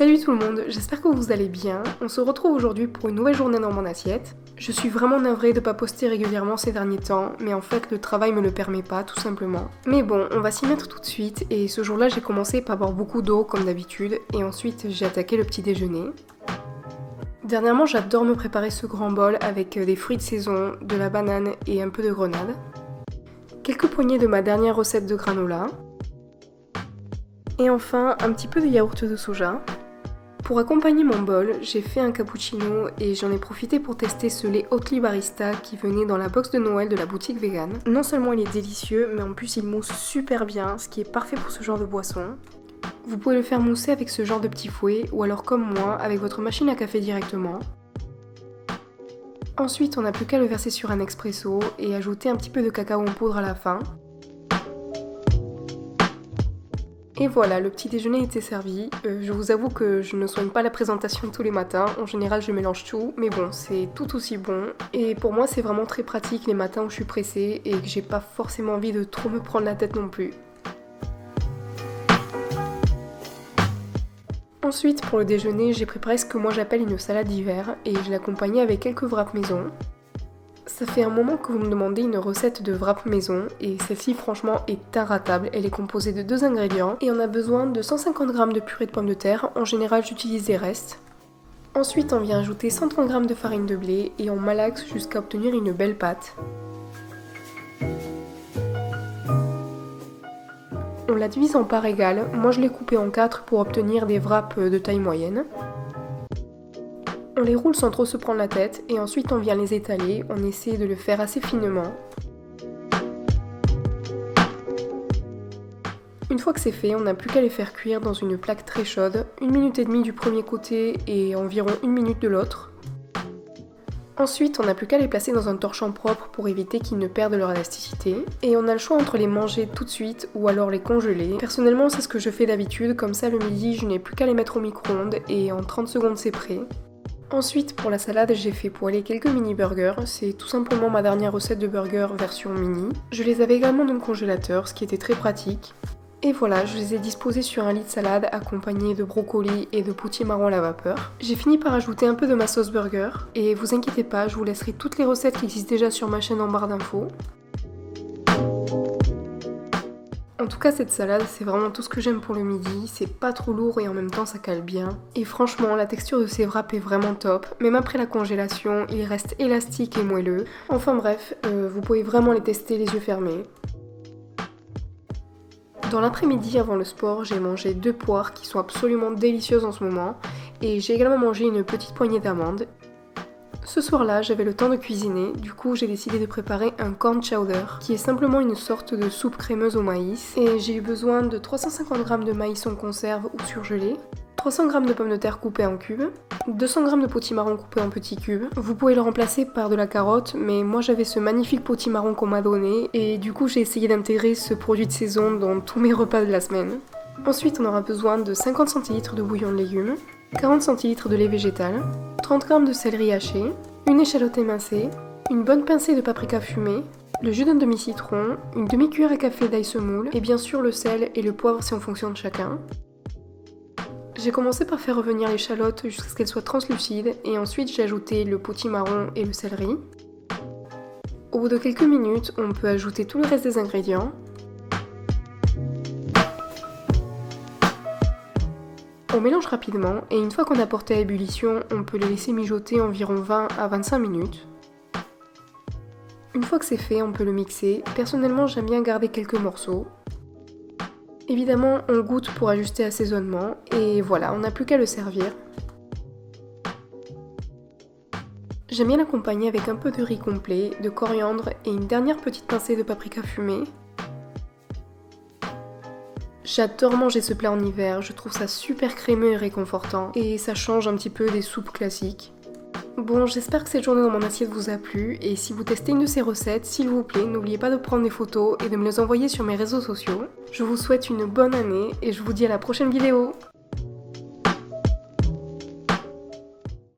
Salut tout le monde, j'espère que vous allez bien. On se retrouve aujourd'hui pour une nouvelle journée dans mon assiette. Je suis vraiment navrée de pas poster régulièrement ces derniers temps, mais en fait le travail me le permet pas tout simplement. Mais bon, on va s'y mettre tout de suite et ce jour-là j'ai commencé par boire beaucoup d'eau comme d'habitude et ensuite j'ai attaqué le petit déjeuner. Dernièrement j'adore me préparer ce grand bol avec des fruits de saison, de la banane et un peu de grenade. Quelques poignées de ma dernière recette de granola. Et enfin, un petit peu de yaourt de soja. Pour accompagner mon bol, j'ai fait un cappuccino et j'en ai profité pour tester ce lait Oatly Barista qui venait dans la box de Noël de la boutique vegan. Non seulement il est délicieux, mais en plus il mousse super bien, ce qui est parfait pour ce genre de boisson. Vous pouvez le faire mousser avec ce genre de petit fouet ou alors comme moi, avec votre machine à café directement. Ensuite, on n'a plus qu'à le verser sur un expresso et ajouter un petit peu de cacao en poudre à la fin. Et voilà, le petit déjeuner était servi. Je vous avoue que je ne soigne pas la présentation tous les matins. En général, je mélange tout, mais bon, c'est tout aussi bon. Et pour moi, c'est vraiment très pratique les matins où je suis pressée et que j'ai pas forcément envie de trop me prendre la tête non plus. Ensuite, pour le déjeuner, j'ai préparé ce que moi j'appelle une salade d'hiver et je l'ai accompagnée avec quelques wraps maison. Ça fait un moment que vous me demandez une recette de wrap maison et celle-ci franchement est inratable. Elle est composée de 2 ingrédients et on a besoin de 150 g de purée de pommes de terre. En général j'utilise des restes. Ensuite on vient ajouter 130 g de farine de blé et on malaxe jusqu'à obtenir une belle pâte. On la divise en parts égales. Moi je l'ai coupée en 4 pour obtenir des wraps de taille moyenne. On les roule sans trop se prendre la tête et ensuite on vient les étaler, on essaie de le faire assez finement. Une fois que c'est fait, on n'a plus qu'à les faire cuire dans une plaque très chaude, 1 minute et demie du premier côté et environ 1 minute de l'autre. Ensuite, on n'a plus qu'à les placer dans un torchon propre pour éviter qu'ils ne perdent leur élasticité. Et on a le choix entre les manger tout de suite ou alors les congeler. Personnellement, c'est ce que je fais d'habitude, comme ça le midi, je n'ai plus qu'à les mettre au micro-ondes et en 30 secondes c'est prêt. Ensuite, pour la salade, j'ai fait poêler quelques mini burgers. C'est tout simplement ma dernière recette de burger version mini. Je les avais également dans le congélateur, ce qui était très pratique. Et voilà, je les ai disposés sur un lit de salade accompagné de brocolis et de potimarron à la vapeur. J'ai fini par ajouter un peu de ma sauce burger. Et vous inquiétez pas, je vous laisserai toutes les recettes qui existent déjà sur ma chaîne en barre d'infos. En tout cas, cette salade, c'est vraiment tout ce que j'aime pour le midi. C'est pas trop lourd et en même temps, ça cale bien. Et franchement, la texture de ces wraps est vraiment top. Même après la congélation, ils restent élastiques et moelleux. Enfin bref, vous pouvez vraiment les tester les yeux fermés. Dans l'après-midi, avant le sport, j'ai mangé 2 poires qui sont absolument délicieuses en ce moment. Et j'ai également mangé une petite poignée d'amandes. Ce soir-là, j'avais le temps de cuisiner, du coup j'ai décidé de préparer un corn chowder, qui est simplement une sorte de soupe crémeuse au maïs, et j'ai eu besoin de 350 g de maïs en conserve ou surgelé, 300 g de pommes de terre coupées en cubes, 200 g de potimarron coupé en petits cubes. Vous pouvez le remplacer par de la carotte, mais moi j'avais ce magnifique potimarron qu'on m'a donné, et du coup j'ai essayé d'intégrer ce produit de saison dans tous mes repas de la semaine. Ensuite on aura besoin de 50 cl de bouillon de légumes, 40 cl de lait végétal, 30 g de céleri haché, une échalote émincée, une bonne pincée de paprika fumé, le jus d'un demi-citron, une demi-cuillère à café d'ail semoule et bien sûr le sel et le poivre si en fonction de chacun. J'ai commencé par faire revenir l'échalote jusqu'à ce qu'elle soit translucide et ensuite j'ai ajouté le potimarron et le céleri. Au bout de quelques minutes, on peut ajouter tout le reste des ingrédients. On mélange rapidement et une fois qu'on a porté à ébullition, on peut les laisser mijoter environ 20 à 25 minutes. Une fois que c'est fait, on peut le mixer. Personnellement, j'aime bien garder quelques morceaux. Évidemment, on goûte pour ajuster l'assaisonnement et voilà, on n'a plus qu'à le servir. J'aime bien l'accompagner avec un peu de riz complet, de coriandre et une dernière petite pincée de paprika fumé. J'adore manger ce plat en hiver, je trouve ça super crémeux et réconfortant, et ça change un petit peu des soupes classiques. Bon, j'espère que cette journée dans mon assiette vous a plu, et si vous testez une de ces recettes, s'il vous plaît, n'oubliez pas de prendre des photos et de me les envoyer sur mes réseaux sociaux. Je vous souhaite une bonne année, et je vous dis à la prochaine vidéo.